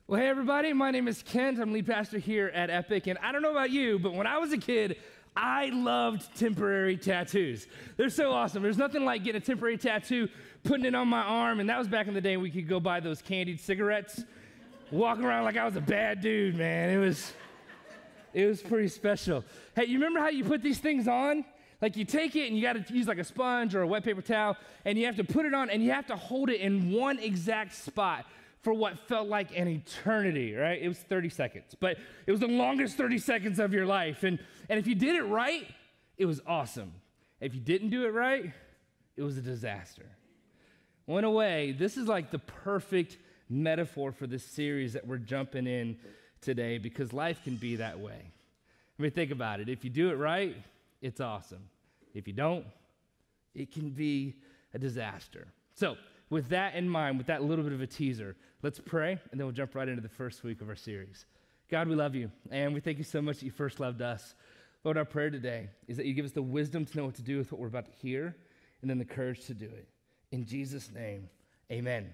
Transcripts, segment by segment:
Well, hey everybody, my name is Kent. I'm lead pastor here at Epic, and I don't know about you, but when I was a kid, I loved temporary tattoos. They're so awesome. There's nothing like getting a temporary tattoo, putting it on my arm, and that was back in the day we could go buy those candied cigarettes, walking around like I was a bad dude, man. It was pretty special. Hey, you remember how you put these things on? Like you take it and you got to use like a sponge or a wet paper towel, and you have to put it on and you have to hold it in one exact spot for what felt like an eternity, right? It was 30 seconds, but it was the longest 30 seconds of your life. And if you did it right, it was awesome. If you didn't do it right, it was a disaster. Well, in a way, this is like the perfect metaphor for this series that we're jumping in today, because life can be that way. I mean, think about it. If you do it right, it's awesome. If you don't, it can be a disaster. So, with that in mind, with that little bit of a teaser, let's pray, and then we'll jump right into the first week of our series. God, we love you, and we thank you so much that you first loved us. Lord, our prayer today is that you give us the wisdom to know what to do with what we're about to hear, and then the courage to do it. In Jesus' name, amen.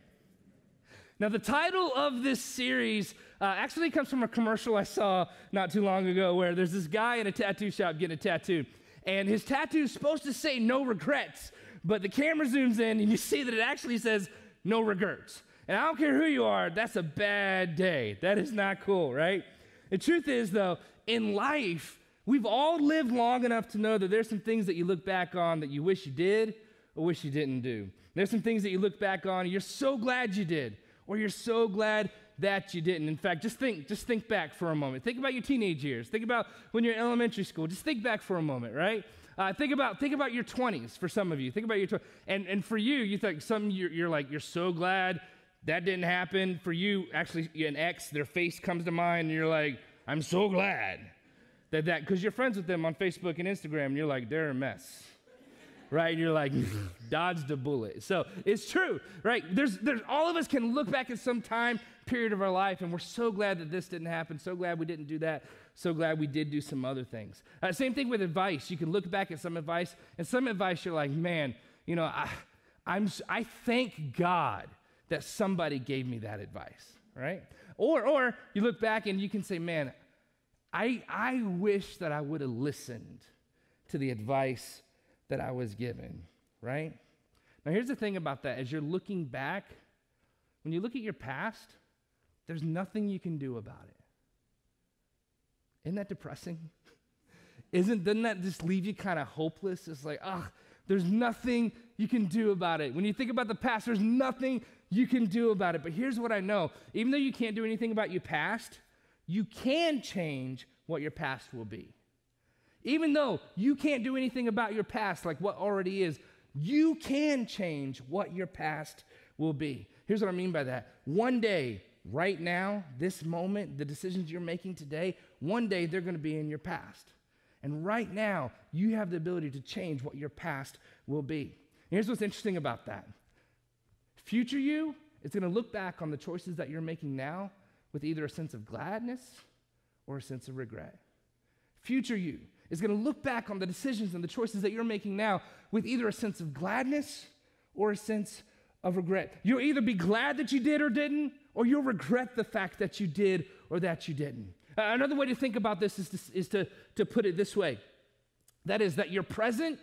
Now, the title of this series actually comes from a commercial I saw not too long ago where there's this guy in a tattoo shop getting a tattoo, and his tattoo is supposed to say no regrets, but the camera zooms in and you see that it actually says no regrets. And I don't care who you are, that's a bad day. That is not cool, right? The truth is, though, in life, we've all lived long enough to know that there's some things that you look back on that you wish you did or wish you didn't do. There's some things that you look back on and you're so glad you did, or you're so glad that you didn't. In fact, just think back for a moment. Think about your teenage years. Think about when you're in elementary school. Just think back for a moment, right? Think about your 20s for some of you. Think about your 20s. And for you, you think you're so glad that didn't happen. For you, actually, an ex, their face comes to mind, and you're like, I'm so glad that, because you're friends with them on Facebook and Instagram, and you're like, they're a mess. Right? You're like, dodged a bullet. So it's true, right? There's all of us can look back at some time period of our life, and we're so glad that this didn't happen, so glad we didn't do that, so glad we did do some other things. Same thing with advice. You can look back at some advice, and some advice you're like, man, you know, I thank God that somebody gave me that advice, right? Or you look back and you can say, man, I wish that I would have listened to the advice that I was given, right? Now, here's the thing about that. As you're looking back, when you look at your past, there's nothing you can do about it. Isn't that depressing? Doesn't that just leave you kind of hopeless? It's like, there's nothing you can do about it. When you think about the past, there's nothing you can do about it. But here's what I know. Even though you can't do anything about your past, you can change what your past will be. Even though you can't do anything about your past, like what already is, you can change what your past will be. Here's what I mean by that. One day, right now, this moment, the decisions you're making today, one day they're going to be in your past. And right now, you have the ability to change what your past will be. Here's what's interesting about that. Future you is going to look back on the choices that you're making now with either a sense of gladness or a sense of regret. Future you is going to look back on the decisions and the choices that you're making now with either a sense of gladness or a sense of regret. You'll either be glad that you did or didn't, or you'll regret the fact that you did or that you didn't. Another way to think about this is to put it this way. That is that your present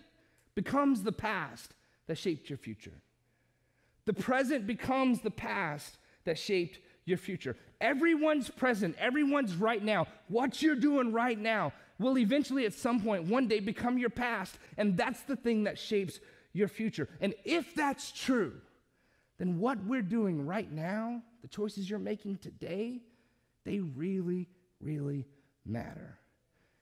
becomes the past that shaped your future. The present becomes the past that shaped your future. Everyone's present, everyone's right now. What you're doing right now will eventually at some point one day become your past, and that's the thing that shapes your future. And if that's true, then what we're doing right now, the choices you're making today, they really, really matter.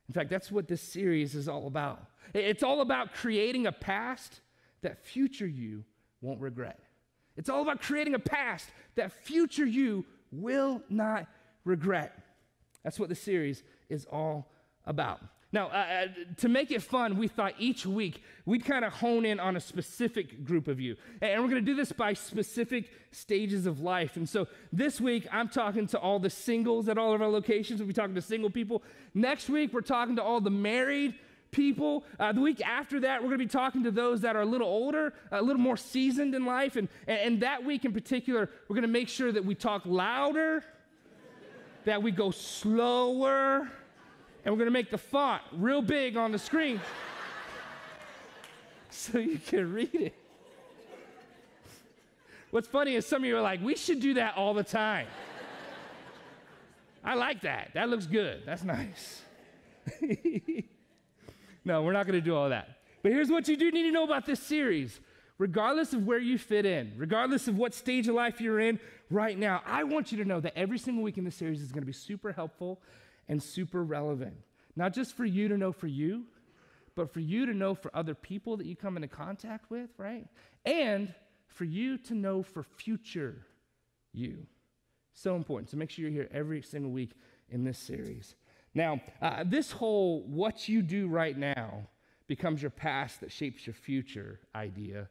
In fact, that's what this series is all about. It's all about creating a past that future you won't regret. It's all about creating a past that future you will not regret. That's what the series is all about. Now, to make it fun, we thought each week we'd kind of hone in on a specific group of you. And we're going to do this by specific stages of life. And so this week, I'm talking to all the singles at all of our locations. We'll be talking to single people. Next week, we're talking to all the married people. The week after that, we're going to be talking to those that are a little older, a little more seasoned in life. And that week in particular, we're going to make sure that we talk louder that we go slower, and we're gonna make the font real big on the screen so you can read it. What's funny is some of you are like, we should do that all the time. I like that. That looks good. That's nice. No, we're not going to do all that. But here's what you do need to know about this series. Regardless of where you fit in, regardless of what stage of life you're in right now, I want you to know that every single week in this series is going to be super helpful and super relevant. Not just for you to know for you, but for you to know for other people that you come into contact with, right? And for you to know for future you. So important. So make sure you're here every single week in this series. Now, this whole what you do right now becomes your past that shapes your future idea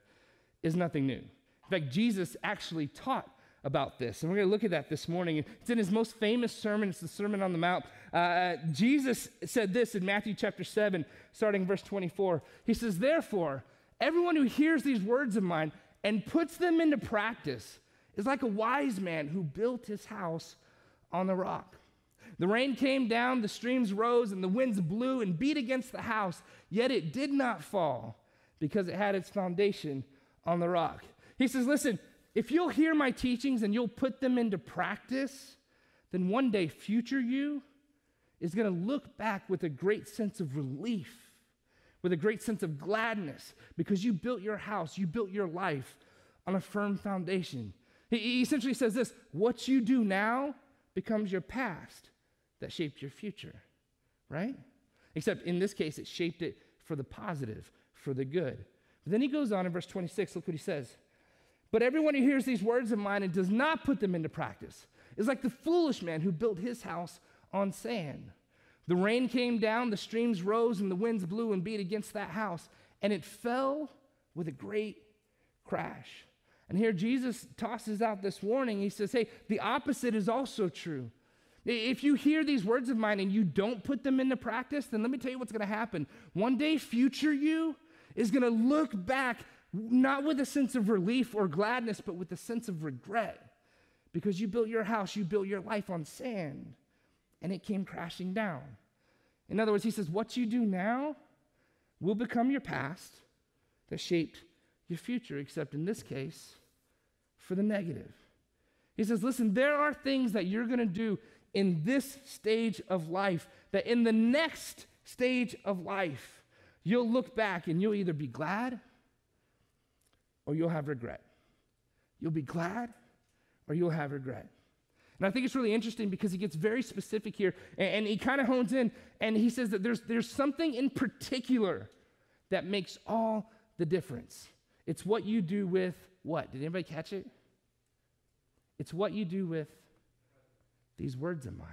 is nothing new. In fact, Jesus actually taught about this, and we're going to look at that this morning. It's in his most famous sermon. It's the Sermon on the Mount. Jesus said this in Matthew chapter 7, starting verse 24. He says, "Therefore, everyone who hears these words of mine and puts them into practice is like a wise man who built his house on the rock. The rain came down, the streams rose, and the winds blew and beat against the house, yet it did not fall because it had its foundation on the rock." He says, listen, if you'll hear my teachings and you'll put them into practice, then one day future you is going to look back with a great sense of relief, with a great sense of gladness, because you built your house, you built your life on a firm foundation. He essentially says this: what you do now becomes your past that shaped your future, right? Except in this case, it shaped it for the positive, for the good. But then he goes on in verse 26, look what he says. "But everyone who hears these words of mine and does not put them into practice is like the foolish man who built his house on sand. The rain came down, the streams rose, and the winds blew and beat against that house, and it fell with a great crash." And here Jesus tosses out this warning. He says, hey, the opposite is also true. If you hear these words of mine and you don't put them into practice, then let me tell you what's going to happen. One day, future you is going to look back not with a sense of relief or gladness, but with a sense of regret, because you built your house, you built your life on sand, and it came crashing down. In other words, he says, what you do now will become your past that shaped your future, except in this case, for the negative. He says, listen, there are things that you're going to do in this stage of life that in the next stage of life, you'll look back and you'll either be glad or you'll have regret. You'll be glad or you'll have regret. And I think it's really interesting because he gets very specific here, and he kind of hones in, and he says that there's something in particular that makes all the difference. It's what you do with what? Did anybody catch it? It's what you do with these words of mine.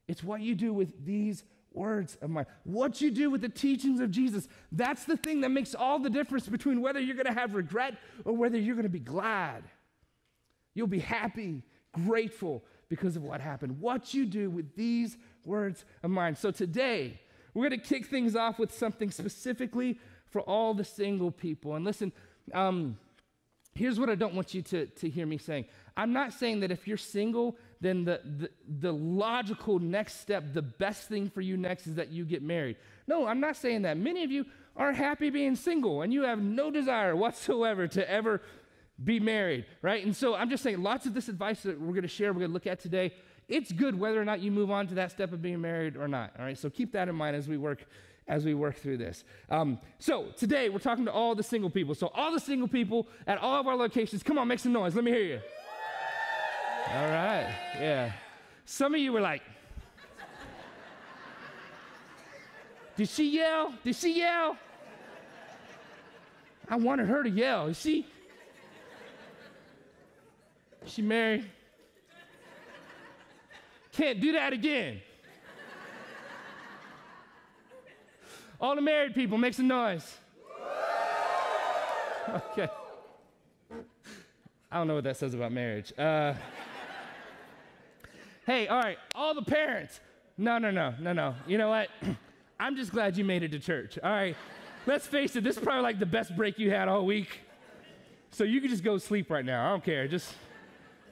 It's what you do with these words of mine. What you do with the teachings of Jesus, that's the thing that makes all the difference between whether you're going to have regret or whether you're going to be glad. You'll be happy, grateful because of what happened. What you do with these words of mine. So today, we're going to kick things off with something specifically for all the single people. And listen, here's what I don't want you to hear me saying. I'm not saying that if you're single, then the logical next step, the best thing for you next is that you get married. No, I'm not saying that. Many of you are happy being single, and you have no desire whatsoever to ever be married, right? And so I'm just saying lots of this advice that we're going to share, we're going to look at today, it's good whether or not you move on to that step of being married or not, all right? So keep that in mind as we work through this. So today we're talking to all the single people. So all the single people at all of our locations, come on, make some noise. Let me hear you. All right, yeah. Some of you were like, did she yell? Did she yell? I wanted her to yell. Is she married? Can't do that again. All the married people, make some noise. Okay. I don't know what that says about marriage. Hey, all right, all the parents. No. You know what? I'm just glad you made it to church. All right, let's face it, this is probably like the best break you had all week. So you can just go sleep right now. I don't care. Just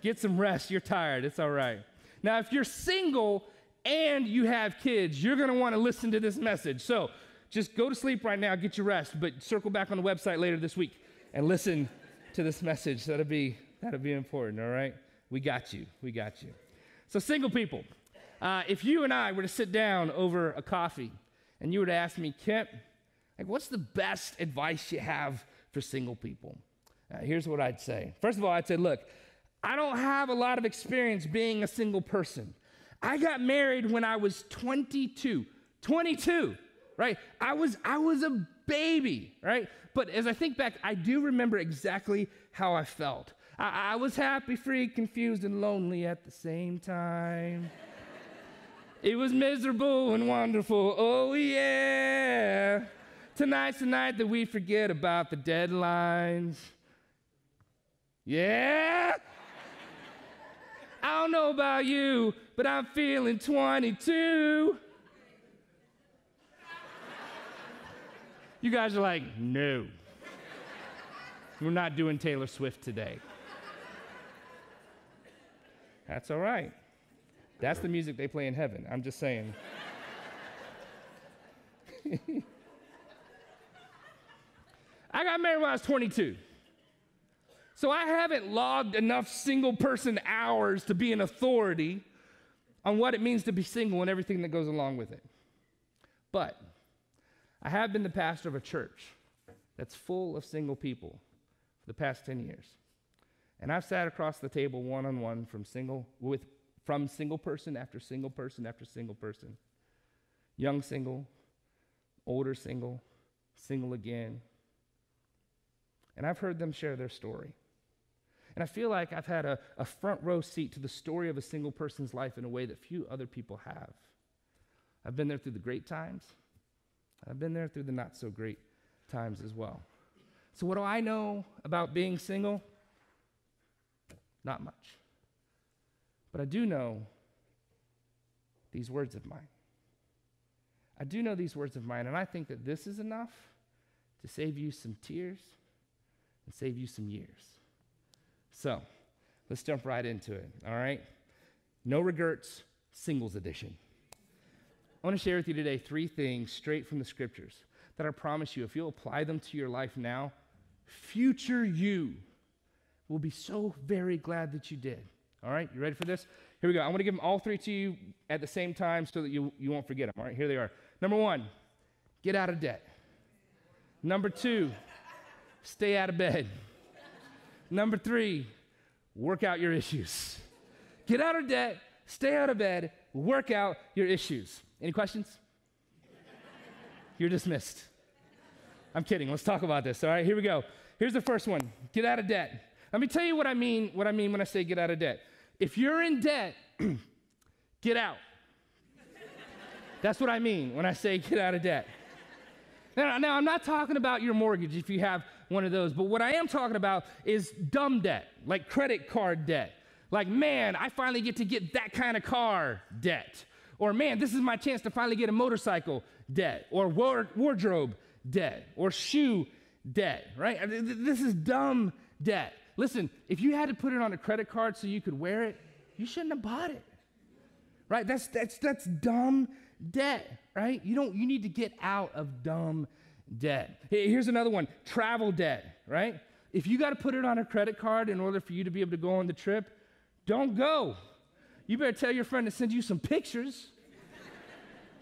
get some rest. You're tired. It's all right. Now, if you're single and you have kids, you're going to want to listen to this message. So just go to sleep right now, get your rest, but circle back on the website later this week and listen to this message. That'll be important, all right? We got you. So single people, if you and I were to sit down over a coffee and you were to ask me, Kent, like, what's the best advice you have for single people? Here's what I'd say. First of all, I'd say, look, I don't have a lot of experience being a single person. I got married when I was 22, right? I was a baby, right? But as I think back, I do remember exactly how I felt. I was happy, free, confused, and lonely at the same time. It was miserable and wonderful, oh yeah. Tonight's the night that we forget about the deadlines. Yeah? I don't know about you, but I'm feeling 22. You guys are like, no. We're not doing Taylor Swift today. That's all right. That's the music they play in heaven. I'm just saying. I got married when I was 22. So I haven't logged enough single person hours to be an authority on what it means to be single and everything that goes along with it. But I have been the pastor of a church that's full of single people for the past 10 years. And I've sat across the table one-on-one from single person after single person after single person. Young single, older single, single again. And I've heard them share their story. And I feel like I've had a front row seat to the story of a single person's life in a way that few other people have. I've been there through the great times. I've been there through the not so great times as well. So what do I know about being single? Not much. But I do know these words of mine. I do know these words of mine, and I think that this is enough to save you some tears and save you some years. So, let's jump right into it, all right? No Regerts, singles edition. I want to share with you today 3 things straight from the scriptures that I promise you, if you'll apply them to your life now, future you will be so very glad that you did. All right, you ready for this? Here we go. I want to give them all 3 to you at the same time so that you won't forget them. All right, here they are. Number 1, get out of debt. Number 2, stay out of bed. Number 3, work out your issues. Get out of debt, stay out of bed, work out your issues. Any questions? You're dismissed. I'm kidding. Let's talk about this. All right, here we go. Here's the first one. Get out of debt. Let me tell you what I mean when I say get out of debt. If you're in debt, get out. That's what I mean when I say get out of debt. Now, I'm not talking about your mortgage if you have one of those, but what I am talking about is dumb debt, like credit card debt. Like, man, I finally get to get that kind of car debt. Or, man, this is my chance to finally get a motorcycle debt. Or wardrobe debt. Or shoe debt, right? This is dumb debt. Listen, if you had to put it on a credit card so you could wear it, you shouldn't have bought it, right? That's dumb debt, right? You need to get out of dumb debt. Here's another one, travel debt, right? If you got to put it on a credit card in order for you to be able to go on the trip, don't go. You better tell your friend to send you some pictures.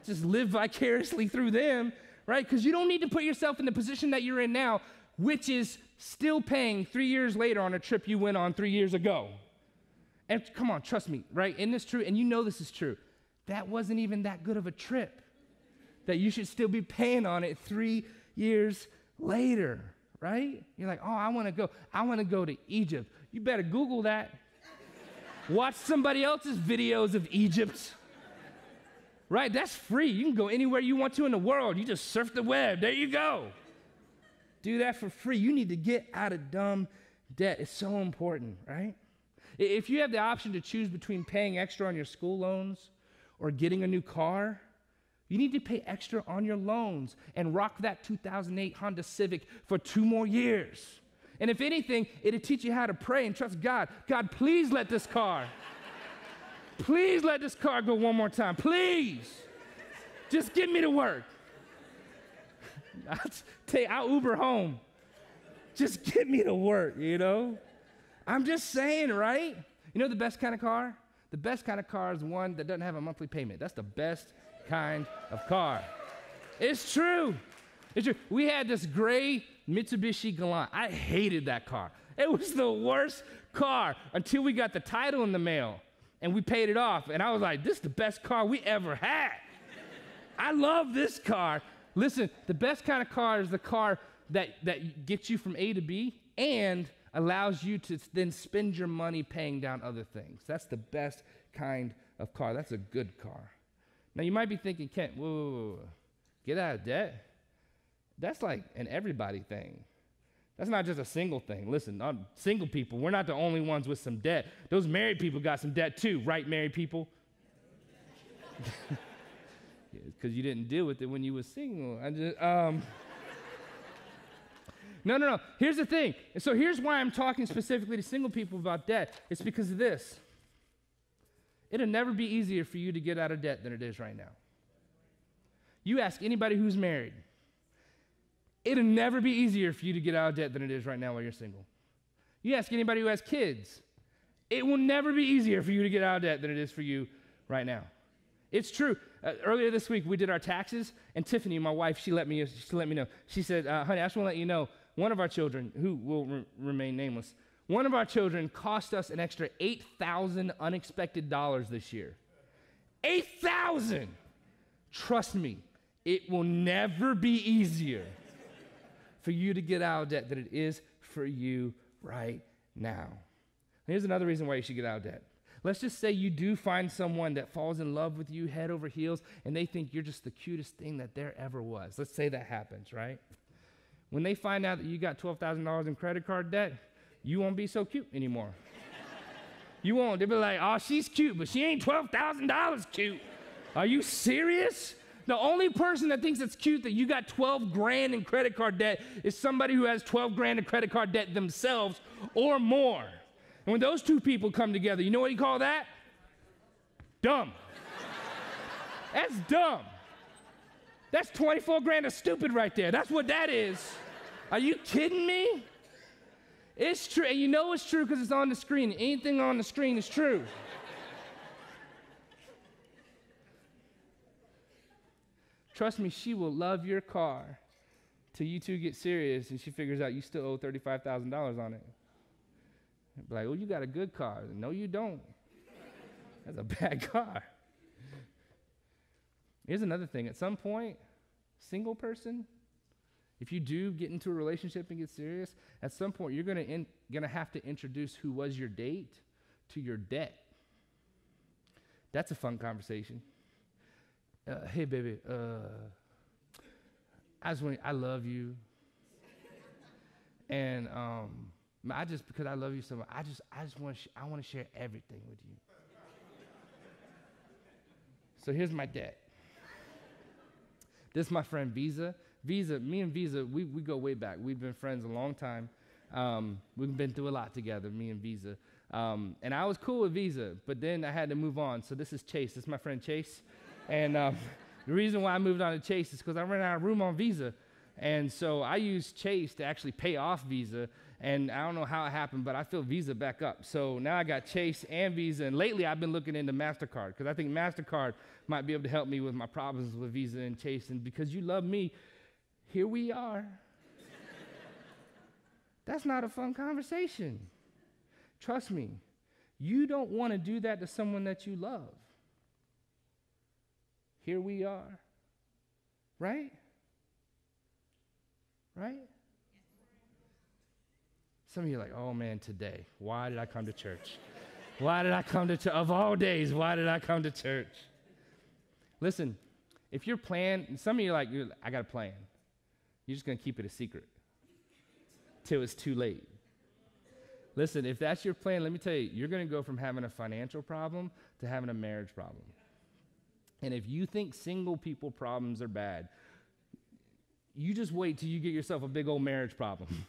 Just live vicariously through them, right? Because you don't need to put yourself in the position that you're in now, which is still paying 3 years later on a trip you went on 3 years ago. And come on, trust me, right? Isn't this true? And you know this is true. That wasn't even that good of a trip that you should still be paying on it 3 years later, right? You're like, oh, I want to go to Egypt. You better Google that. Watch somebody else's videos of Egypt. Right? That's free. You can go anywhere you want to in the world. You just surf the web. There you go. Do that for free. You need to get out of dumb debt. It's so important, right? If you have the option to choose between paying extra on your school loans or getting a new car, you need to pay extra on your loans and rock that 2008 Honda Civic for 2 more years. And if anything, it'll teach you how to pray and trust God. God, please let this car Please let this car go one more time. Please. Just get me to work. I'll Uber home. Just get me to work, you know? I'm just saying, right? You know the best kind of car? The best kind of car is one that doesn't have a monthly payment. That's the best kind of car. It's true. It's true. We had this gray Mitsubishi Galant. I hated that car. It was the worst car until we got the title in the mail and we paid it off. And I was like, this is the best car we ever had. I love this car. Listen, the best kind of car is the car that gets you from A to B and allows you to then spend your money paying down other things. That's the best kind of car. That's a good car. Now, you might be thinking, Kent, whoa, get out of debt? That's like an everybody thing. That's not just a single thing. Listen, single people, we're not the only ones with some debt. Those married people got some debt too, right, married people? Because you didn't deal with it when you were single. No. Here's the thing. And so here's why I'm talking specifically to single people about debt. It's because of this. It'll never be easier for you to get out of debt than it is right now. You ask anybody who's married, it'll never be easier for you to get out of debt than it is right now while you're single. You ask anybody who has kids, it will never be easier for you to get out of debt than it is for you right now. It's true. Earlier this week, we did our taxes, and Tiffany, my wife, she let me know. She said, honey, I just want to let you know, one of our children, who will remain nameless, one of our children cost us an extra $8,000 unexpected dollars this year. $8,000! Trust me, it will never be easier for you to get out of debt than it is for you right now. Here's another reason why you should get out of debt. Let's just say you do find someone that falls in love with you head over heels, and they think you're just the cutest thing that there ever was. Let's say that happens, right? When they find out that you got $12,000 in credit card debt, you won't be so cute anymore. You won't. They'll be like, oh, she's cute, but she ain't $12,000 cute. Are you serious? The only person that thinks it's cute that you got 12 grand in credit card debt is somebody who has 12 grand in credit card debt themselves or more. And when those two people come together, you know what you call that? Dumb. That's dumb. That's 24 grand of stupid right there. That's what that is. Are you kidding me? It's true. And you know it's true because it's on the screen. Anything on the screen is true. Trust me, she will love your car till you two get serious and she figures out you still owe $35,000 on it. Be like, oh, you got a good car. No, you don't. That's a bad car. Here's another thing. At some point, single person, if you do get into a relationship and get serious, at some point you're gonna have to introduce who was your date to your debt. That's a fun conversation. Hey, baby, I love you, and because I love you so much, I want to share everything with you. So here's my debt. This is my friend Visa. Me and Visa, we go way back. We've been friends a long time. We've been through a lot together, me and Visa. And I was cool with Visa, but then I had to move on. So this is Chase. This is my friend Chase. And the reason why I moved on to Chase is because I ran out of room on Visa. And so I used Chase to actually pay off Visa. And I don't know how it happened, but I filled Visa back up. So now I got Chase and Visa. And lately I've been looking into MasterCard because I think MasterCard might be able to help me with my problems with Visa and Chase. And because you love me, here we are. That's not a fun conversation. Trust me, you don't want to do that to someone that you love. Here we are. Right? Right? Some of you are like, oh man, today, why did I come to church? Why did I come to church? Of all days, why did I come to church? Listen, if your plan, some of you are like, I got a plan. You're just going to keep it a secret till it's too late. Listen, if that's your plan, let me tell you, you're going to go from having a financial problem to having a marriage problem. And if you think single people problems are bad, you just wait till you get yourself a big old marriage problem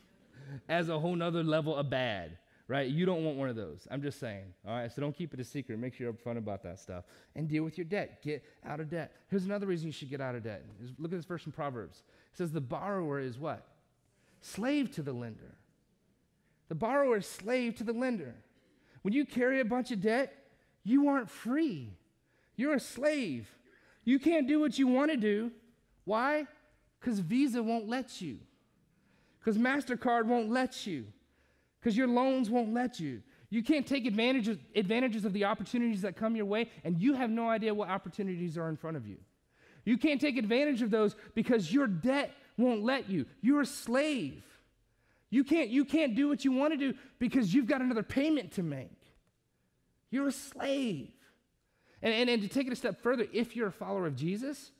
as a whole nother level of bad, right? You don't want one of those. I'm just saying, all right? So don't keep it a secret. Make sure you're upfront about that stuff. And deal with your debt. Get out of debt. Here's another reason you should get out of debt. Look at this verse in Proverbs. It says the borrower is what? Slave to the lender. The borrower is slave to the lender. When you carry a bunch of debt, you aren't free. You're a slave. You can't do what you want to do. Why? Because Visa won't let you. Because MasterCard won't let you. Because your loans won't let you. You can't take advantages of the opportunities that come your way, and you have no idea what opportunities are in front of you. You can't take advantage of those because your debt won't let you. You're a slave. You can't do what you want to do because you've got another payment to make. You're a slave. And to take it a step further, if you're a follower of Jesus,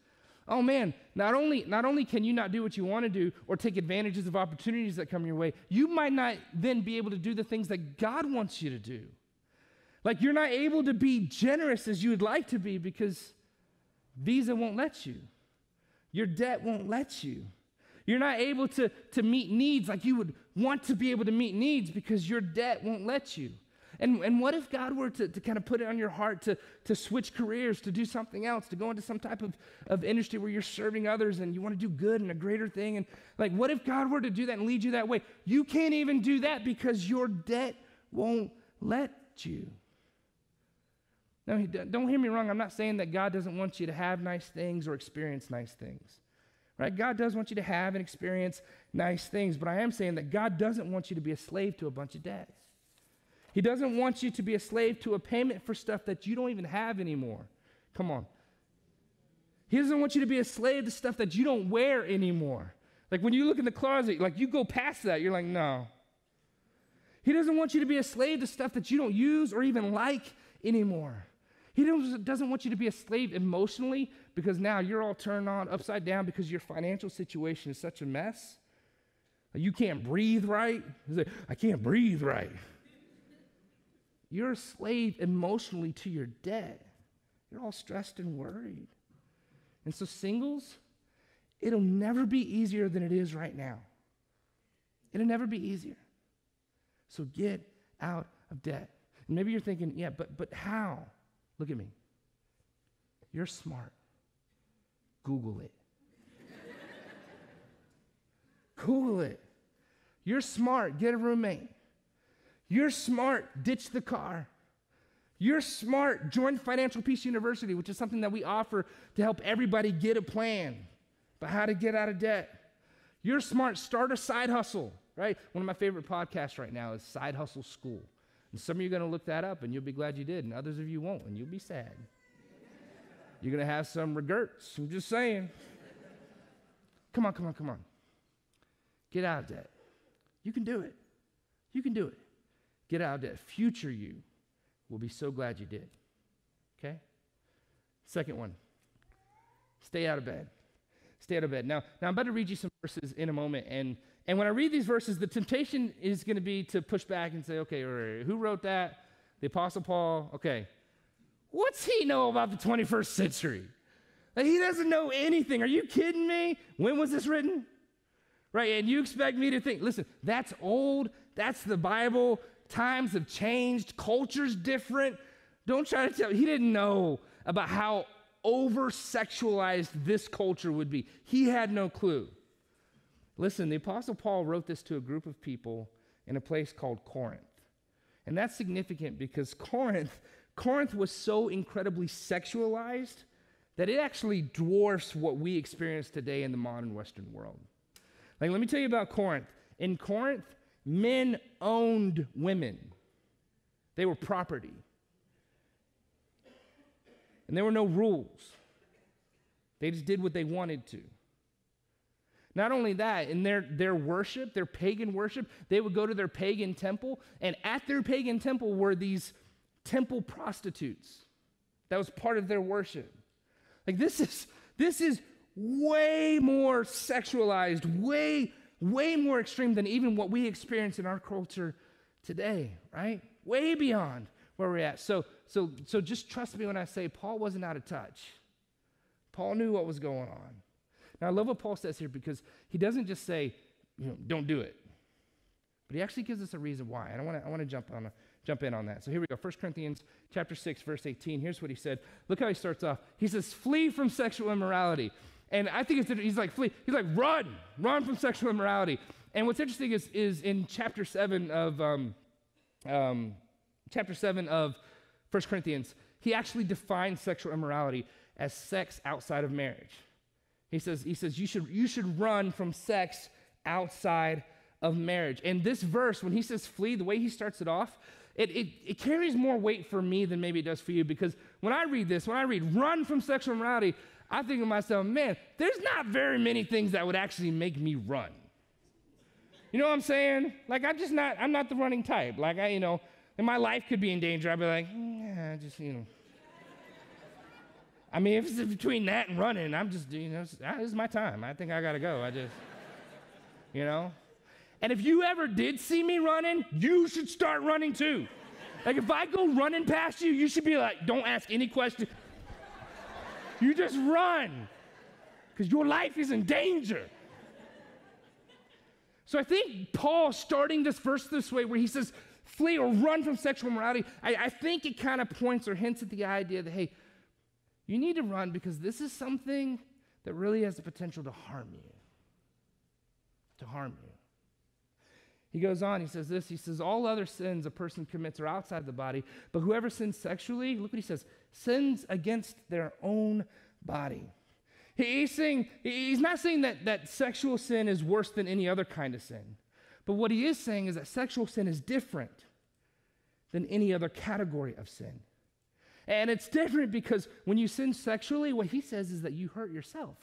oh man, not only can you not do what you want to do or take advantages of opportunities that come your way, you might not then be able to do the things that God wants you to do. Like you're not able to be generous as you would like to be because Visa won't let you. Your debt won't let you. You're not able to meet needs like you would want to be able to meet needs because your debt won't let you. And what if God were to kind of put it on your heart to switch careers, to do something else, to go into some type of industry where you're serving others and you want to do good and a greater thing? And like, what if God were to do that and lead you that way? You can't even do that because your debt won't let you. Now, don't hear me wrong. I'm not saying that God doesn't want you to have nice things or experience nice things. Right? God does want you to have and experience nice things, but I am saying that God doesn't want you to be a slave to a bunch of debt. He doesn't want you to be a slave to a payment for stuff that you don't even have anymore. Come on. He doesn't want you to be a slave to stuff that you don't wear anymore. Like when you look in the closet, like you go past that, you're like, no. He doesn't want you to be a slave to stuff that you don't use or even like anymore. He doesn't want you to be a slave emotionally because now you're all turned on upside down because your financial situation is such a mess. You can't breathe right. Like, I can't breathe right. You're a slave emotionally to your debt. You're all stressed and worried. And so singles, it'll never be easier than it is right now. It'll never be easier. So get out of debt. And maybe you're thinking, yeah, but how? Look at me. You're smart. Google it. Google it. You're smart. Get a roommate. You're smart. Ditch the car. You're smart. Join Financial Peace University, which is something that we offer to help everybody get a plan about how to get out of debt. You're smart. Start a side hustle, right? One of my favorite podcasts right now is Side Hustle School. And some of you are going to look that up, and you'll be glad you did, and others of you won't, and you'll be sad. You're going to have some regrets. I'm just saying. Come on. Get out of debt. You can do it. You can do it. Get out of debt. Future you will be so glad you did. Okay? Second one. Stay out of bed. Stay out of bed. Now I'm about to read you some verses in a moment, and when I read these verses, the temptation is going to be to push back and say, okay, who wrote that? The Apostle Paul. Okay. What's he know about the 21st century? Like, he doesn't know anything. Are you kidding me? When was this written? Right, and you expect me to think, listen, that's old. That's the Bible. Times have changed. Culture's different. Don't try to tell me. He didn't know about how over-sexualized this culture would be. He had no clue. Listen, the Apostle Paul wrote this to a group of people in a place called Corinth. And that's significant because Corinth was so incredibly sexualized that it actually dwarfs what we experience today in the modern Western world. Like, let me tell you about Corinth. In Corinth, men owned women. They were property. And there were no rules. They just did what they wanted to. Not only that, in their worship, their pagan worship, they would go to their pagan temple, and at their pagan temple were these temple prostitutes. That was part of their worship. Like, this is way more sexualized, way more extreme than even what we experience in our culture today, right? Way beyond where we're at. So just trust me when I say Paul wasn't out of touch. Paul knew what was going on. Now, I love what Paul says here because he doesn't just say, don't do it. But he actually gives us a reason why. And I want to jump in on that. So here we go. 1 Corinthians chapter 6, verse 18. Here's what he said. Look how he starts off. He says, flee from sexual immorality. And I think he's like, flee. He's like, run from sexual immorality. And what's interesting is in chapter 7 of 1 Corinthians, he actually defines sexual immorality as sex outside of marriage. He says you should run from sex outside of marriage. And this verse, when he says flee, the way he starts it off, it carries more weight for me than maybe it does for you, because when I read run from sexual immorality, I think to myself, man, there's not very many things that would actually make me run. You know what I'm saying? Like, I'm not the running type. Like, and my life could be in danger. I'd be like, yeah, I mean, if it's between that and running, I'm just, this is my time. I think I got to go. And if you ever did see me running, you should start running too. Like, if I go running past you, you should be like, don't ask any questions. You just run, because your life is in danger. So I think Paul starting this verse this way, where he says, flee or run from sexual immorality, I think it kind of points or hints at the idea that, hey, you need to run because this is something that really has the potential to harm you. He goes on, he says this, he says, all other sins a person commits are outside the body, but whoever sins sexually, look what he says, sins against their own body. He's not saying that sexual sin is worse than any other kind of sin, but what he is saying is that sexual sin is different than any other category of sin. And it's different because when you sin sexually, what he says is that you hurt yourself.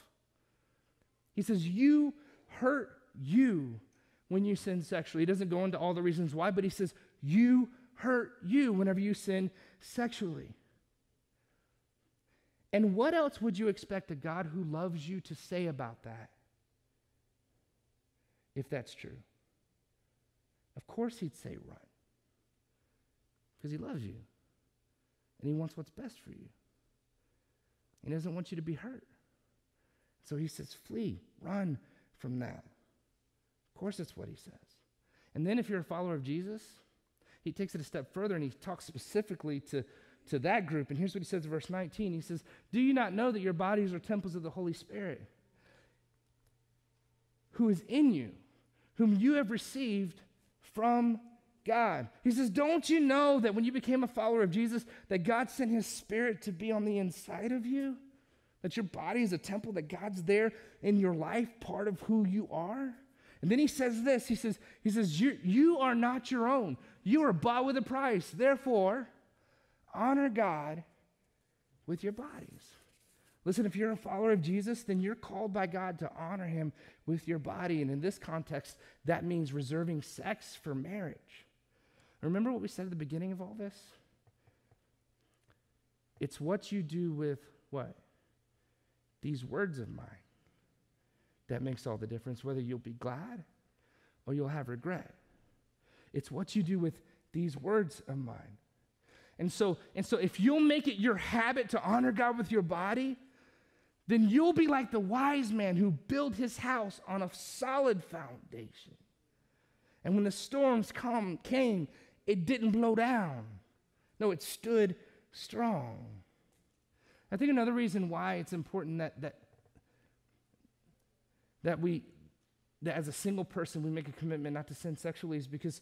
He says you hurt you when you sin sexually. He doesn't go into all the reasons why, but he says you hurt you whenever you sin sexually. And what else would you expect a God who loves you to say about that, if that's true? Of course he'd say run, because he loves you. And he wants what's best for you. He doesn't want you to be hurt. So he says, flee, run from that. Of course, that's what he says. And then if you're a follower of Jesus, he takes it a step further and he talks specifically to that group. And here's what he says in verse 19. He says, do you not know that your bodies are temples of the Holy Spirit, who is in you, whom you have received from God? He says, don't you know that when you became a follower of Jesus, that God sent his Spirit to be on the inside of you? That your body is a temple, that God's there in your life, part of who you are? And then he says this, he says, you are not your own. You are bought with a price. Therefore, honor God with your bodies. Listen, if you're a follower of Jesus, then you're called by God to honor him with your body. And in this context, that means reserving sex for marriage. Remember what we said at the beginning of all this? It's what you do with what? These words of mine that makes all the difference, whether you'll be glad or you'll have regret. It's what you do with these words of mine. And so if you'll make it your habit to honor God with your body, then you'll be like the wise man who built his house on a solid foundation. And when the storms came, it didn't blow down. No, it stood strong. I think another reason why it's important that as a single person we make a commitment not to sin sexually is because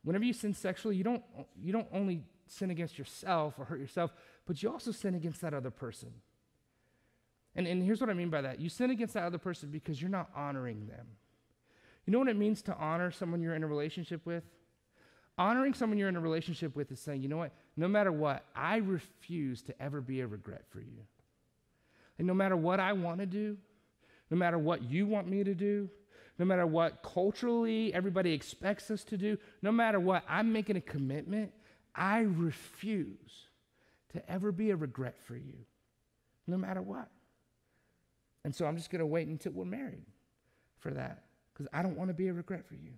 whenever you sin sexually, you don't only sin against yourself or hurt yourself, but you also sin against that other person. And here's what I mean by that. You sin against that other person because you're not honoring them. You know what it means to honor someone you're in a relationship with? Honoring someone you're in a relationship with is saying, you know what, no matter what, I refuse to ever be a regret for you. And no matter what I want to do, no matter what you want me to do, no matter what culturally everybody expects us to do, no matter what, I'm making a commitment. I refuse to ever be a regret for you, no matter what. And so I'm just going to wait until we're married for that, because I don't want to be a regret for you.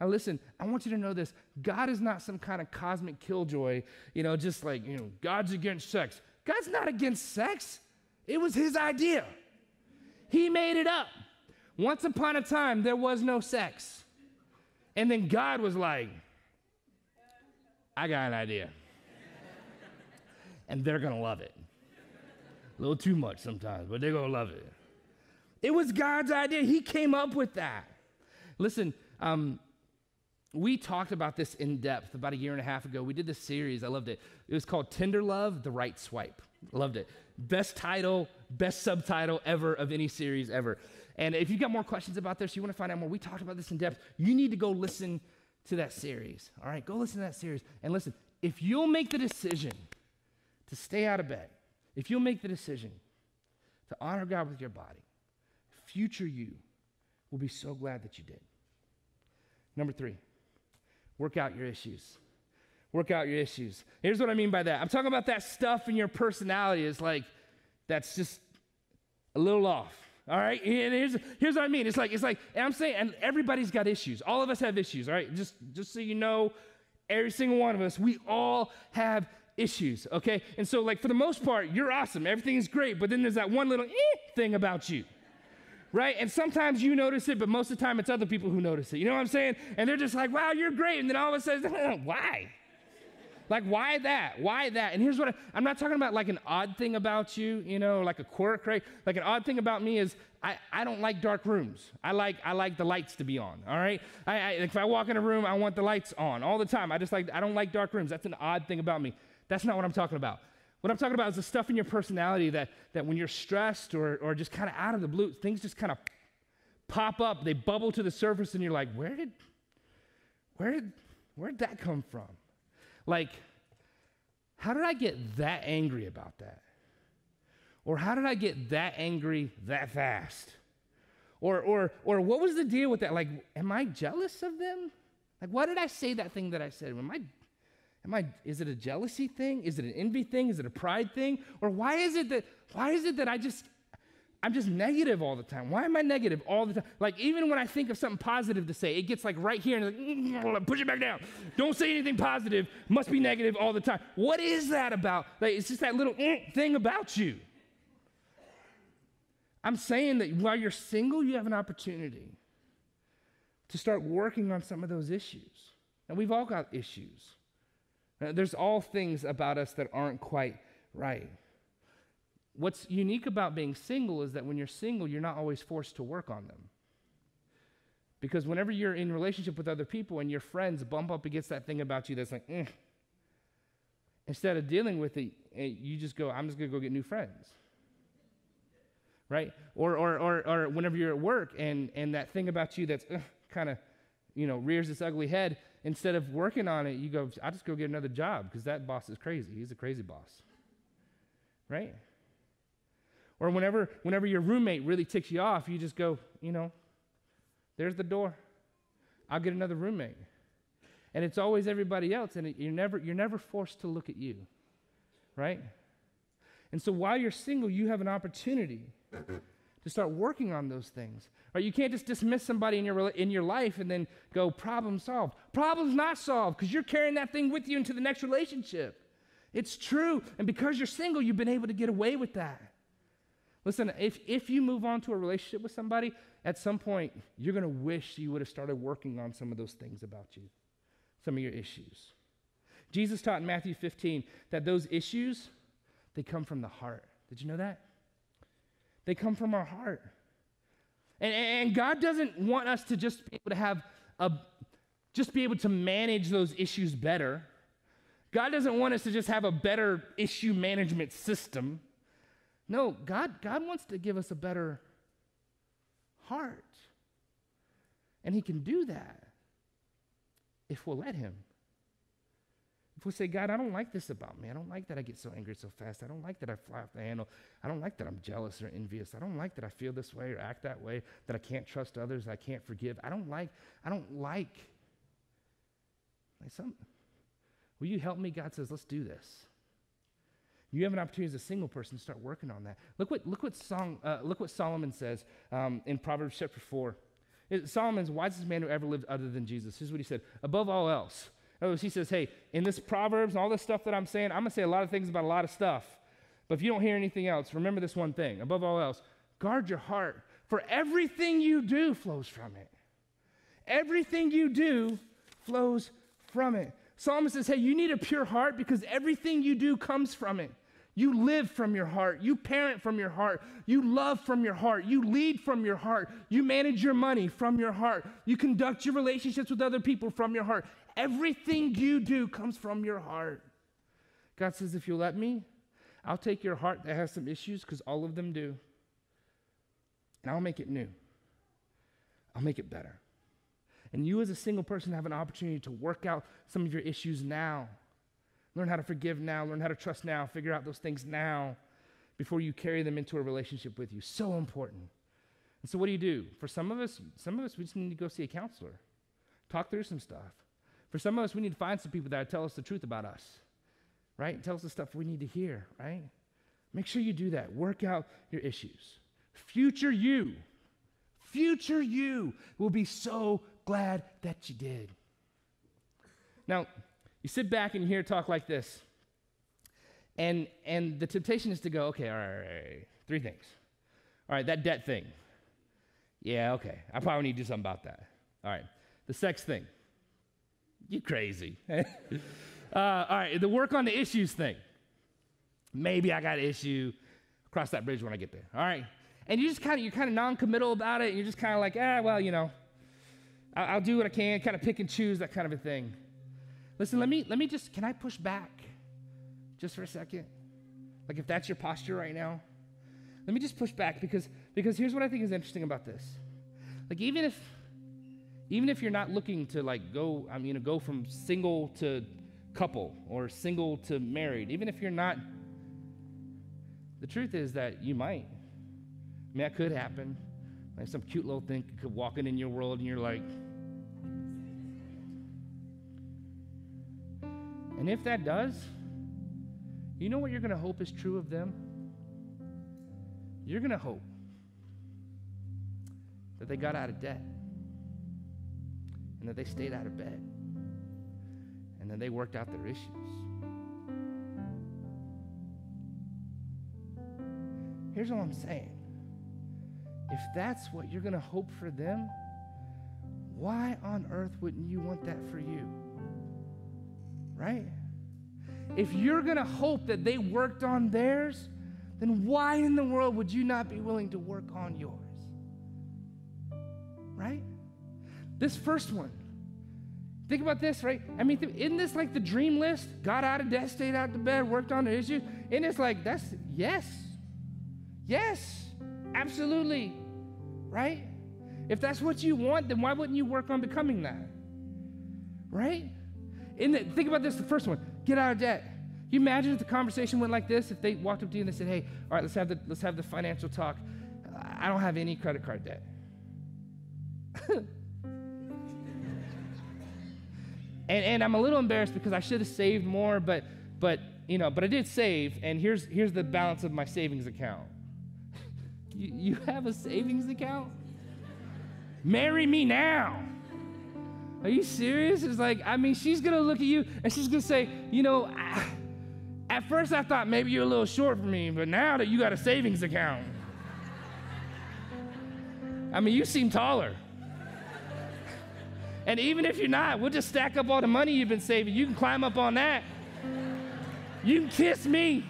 Now listen, I want you to know this. God is not some kind of cosmic killjoy, just like, God's against sex. God's not against sex. It was his idea. He made it up. Once upon a time, there was no sex. And then God was like, I got an idea. And they're going to love it. A little too much sometimes, but they're going to love it. It was God's idea. He came up with that. Listen, we talked about this in depth about a year and a half ago. We did this series. I loved it. It was called Tender Love, The Right Swipe. Loved it. Best title, best subtitle ever of any series ever. And if you've got more questions about this, you want to find out more, we talked about this in depth, you need to go listen to that series. All right, go listen to that series. And listen, if you'll make the decision to stay out of bed, if you'll make the decision to honor God with your body, future you will be so glad that you did. Number 3, work out your issues. Work out your issues. Here's what I mean by that. I'm talking about that stuff in your personality. It's like, that's just a little off. All right? And here's what I mean. It's like, and I'm saying, and everybody's got issues. All of us have issues, all right? Just so you know, every single one of us, we all have issues, okay? And so, like, for the most part, you're awesome. Everything is great, but then there's that one little thing about you, right? And sometimes you notice it, but most of the time it's other people who notice it. You know what I'm saying? And they're just like, wow, you're great. And then all of a sudden, why? Like, why that? Why that? And here's what I'm not talking about like an odd thing about you, you know, like a quirk, right? Like an odd thing about me is I don't like dark rooms. I like the lights to be on, all right? If I walk in a room, I want the lights on all the time. I don't like dark rooms. That's an odd thing about me. That's not what I'm talking about. What I'm talking about is the stuff in your personality that when you're stressed or just kind of out of the blue, things just kind of pop up. They bubble to the surface, and you're like, where did that come from? Like, how did I get that angry about that? Or how did I get that angry that fast? Or what was the deal with that? Like, am I jealous of them? Like, why did I say that thing that I said? Is it a jealousy thing? Is it an envy thing? Is it a pride thing? Or why is it that I'm just negative all the time? Why am I negative all the time? Like, even when I think of something positive to say, it gets like right here and like, push it back down. Don't say anything positive. Must be negative all the time. What is that about? Like, it's just that little thing about you. I'm saying that while you're single, you have an opportunity to start working on some of those issues. And we've all got issues. There's all things about us that aren't quite right. What's unique about being single is that when you're single, you're not always forced to work on them. Because whenever you're in relationship with other people and your friends bump up against that thing about you that's like, instead of dealing with it, you just go, I'm just going to go get new friends. Right? Or whenever you're at work and that thing about you that's kind of, rears its ugly head, instead of working on it, you go, I'll just go get another job because that boss is crazy. He's a crazy boss. Right? Or whenever your roommate really ticks you off, you just go, there's the door. I'll get another roommate. And it's always everybody else, and you're never forced to look at you. Right? And so while you're single, you have an opportunity to start working on those things. Right? You can't just dismiss somebody in your life and then go, problem solved. Problem's not solved because you're carrying that thing with you into the next relationship. It's true. And because you're single, you've been able to get away with that. Listen, if you move on to a relationship with somebody, at some point, you're going to wish you would have started working on some of those things about you, some of your issues. Jesus taught in Matthew 15 that those issues, they come from the heart. Did you know that? They come from our heart. And God doesn't want us to just be able to have be able to manage those issues better. God doesn't want us to just have a better issue management system. No, God wants to give us a better heart. And he can do that if we'll let him. If we say, God, I don't like this about me. I don't like that I get so angry so fast. I don't like that I fly off the handle. I don't like that I'm jealous or envious. I don't like that I feel this way or act that way, that I can't trust others, I can't forgive. Will you help me? God says, let's do this. You have an opportunity as a single person to start working on that. Look what Solomon says in Proverbs chapter 4. Solomon's the wisest man who ever lived other than Jesus. Here's what he said. Above all else, he says, hey, in this Proverbs and all this stuff that I'm saying, I'm going to say a lot of things about a lot of stuff. But if you don't hear anything else, remember this one thing. Above all else, guard your heart, for everything you do flows from it. Everything you do flows from it. Psalmist says, hey, you need a pure heart because everything you do comes from it. You live from your heart. You parent from your heart. You love from your heart. You lead from your heart. You manage your money from your heart. You conduct your relationships with other people from your heart. Everything you do comes from your heart. God says, if you'll let me, I'll take your heart that has some issues, because all of them do, and I'll make it new. I'll make it better. And you as a single person have an opportunity to work out some of your issues now. Learn how to forgive now. Learn how to trust now. Figure out those things now before you carry them into a relationship with you. So important. And so what do? For some of us, we just need to go see a counselor. Talk through some stuff. For some of us, we need to find some people that tell us the truth about us, right? Tell us the stuff we need to hear, right? Make sure you do that. Work out your issues. Future you will be so glad that you did. Now, you sit back and you hear talk like this, and the temptation is to go, okay, all right, 3 things. All right, that debt thing. Yeah, okay, I probably need to do something about that. All right, the sex thing. You crazy. All right, the work on the issues thing. Maybe I got an issue. Cross that bridge when I get there. All right, and you're kind of non-committal about it, and you're just kind of like, well, you know, I'll do what I can, kind of pick and choose, that kind of a thing. Listen, let me just, can I push back just for a second? Like, if that's your posture right now, let me just push back, because here's what I think is interesting about this. Like, even if you're not looking to like go from single to couple or single to married, even if you're not, the truth is that you might. I mean, that could happen. Like some cute little thing could walk in your world and you're like, and if that does, you know what you're going to hope is true of them? You're going to hope that they got out of debt, and that they stayed out of bed, and that they worked out their issues. Here's what I'm saying. If that's what you're going to hope for them, why on earth wouldn't you want that for you? Right? If you're going to hope that they worked on theirs, then why in the world would you not be willing to work on yours? Right? This first one, think about this, right? I mean, isn't this like the dream list? Got out of debt, stayed out of bed, worked on the issue. And it's like, that's, yes, absolutely, right? If that's what you want, then why wouldn't you work on becoming that, right? Think about this, the first one, get out of debt. You imagine if the conversation went like this, if they walked up to you and they said, hey, all right, let's have the financial talk. I don't have any credit card debt. And I'm a little embarrassed because I should have saved more, but I did save, and here's the balance of my savings account. You have a savings account? Marry me now. Are you serious? It's like, I mean, she's going to look at you, and she's going to say, at first I thought maybe you're a little short for me, but now that you got a savings account, I mean, you seem taller. And even if you're not, we'll just stack up all the money you've been saving. You can climb up on that. You can kiss me.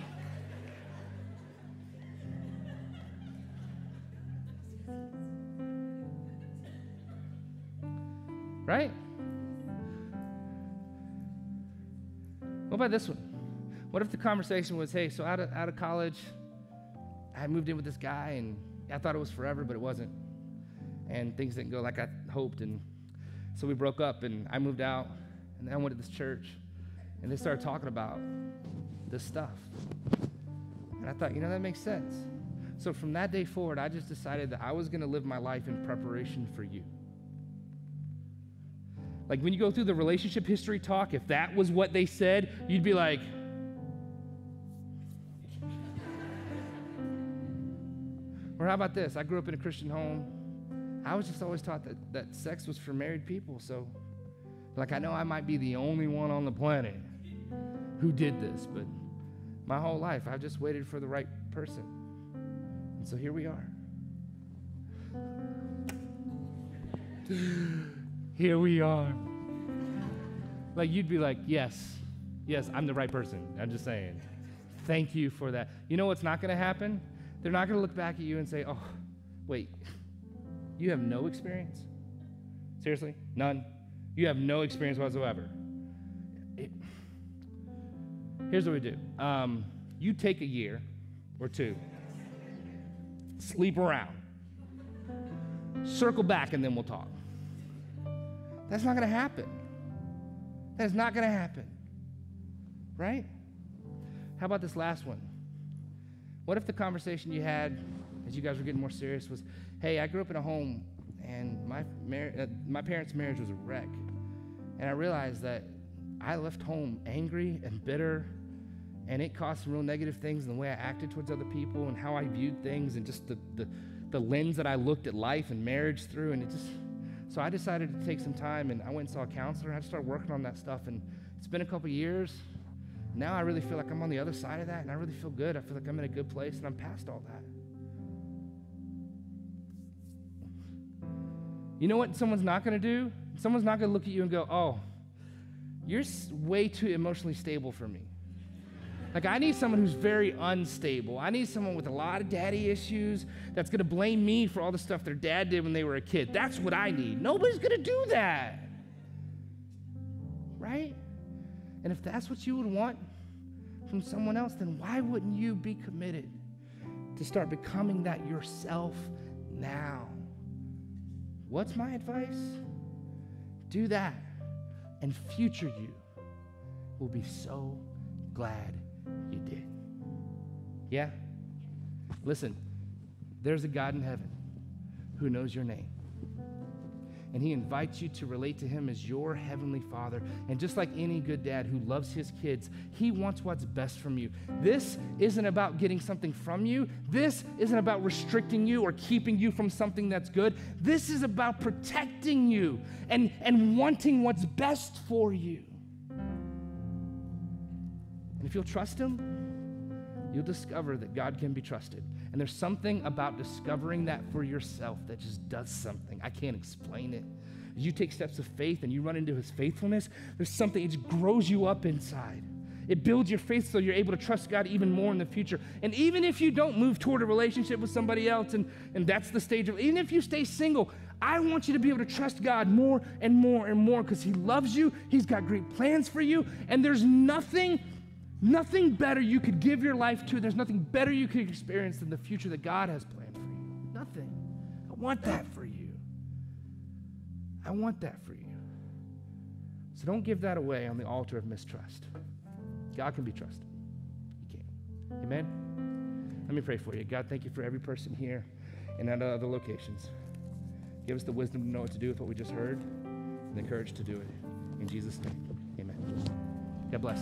Right? What about this one? What if the conversation was, hey, so out of college, I moved in with this guy, and I thought it was forever, but it wasn't. And things didn't go like I hoped, and so we broke up, and I moved out, and then I went to this church, and they started talking about this stuff. And I thought, that makes sense. So from that day forward, I just decided that I was going to live my life in preparation for you. Like when you go through the relationship history talk, if that was what they said, you'd be like, or how about this? I grew up in a Christian home. I was just always taught that sex was for married people. So, like, I know I might be the only one on the planet who did this, but my whole life, I've just waited for the right person. And so here we are. here we are. Like, you'd be like, yes, I'm the right person. I'm just saying. Thank you for that. You know what's not going to happen? They're not going to look back at you and say, oh, wait, you have no experience? Seriously? None? You have no experience whatsoever. Here's what we do. You take a year or two, sleep around, circle back, and then we'll talk. That's not going to happen. That is not going to happen. Right? How about this last one? What if the conversation you had as you guys were getting more serious was, hey, I grew up in a home and my parents' marriage was a wreck. And I realized that I left home angry and bitter, and it caused some real negative things in the way I acted towards other people and how I viewed things and just the lens that I looked at life and marriage through. And so I decided to take some time, and I went and saw a counselor. I had to start working on that stuff, and it's been a couple years. Now I really feel like I'm on the other side of that, and I really feel good. I feel like I'm in a good place, and I'm past all that. You know what someone's not going to do? Someone's not going to look at you and go, oh, you're way too emotionally stable for me. Like, I need someone who's very unstable. I need someone with a lot of daddy issues that's going to blame me for all the stuff their dad did when they were a kid. That's what I need. Nobody's going to do that. Right? And if that's what you would want from someone else, then why wouldn't you be committed to start becoming that yourself now? What's my advice? Do that, and future you will be so glad you did. Yeah? Listen, there's a God in heaven who knows your name. And he invites you to relate to him as your heavenly Father. And just like any good dad who loves his kids, he wants what's best from you. This isn't about getting something from you. This isn't about restricting you or keeping you from something that's good. This is about protecting you and wanting what's best for you. And if you'll trust him, you'll discover that God can be trusted. And there's something about discovering that for yourself that just does something. I can't explain it. As you take steps of faith and you run into his faithfulness, there's something, it just grows you up inside. It builds your faith so you're able to trust God even more in the future. And even if you don't move toward a relationship with somebody else, and that's the stage of, even if you stay single, I want you to be able to trust God more and more and more because he loves you, he's got great plans for you, and there's nothing better you could give your life to. There's nothing better you could experience than the future that God has planned for you. Nothing. I want that for you. I want that for you. So don't give that away on the altar of mistrust. God can be trusted. He can. Amen? Let me pray for you. God, thank you for every person here and at other locations. Give us the wisdom to know what to do with what we just heard and the courage to do it. In Jesus' name, amen. God bless.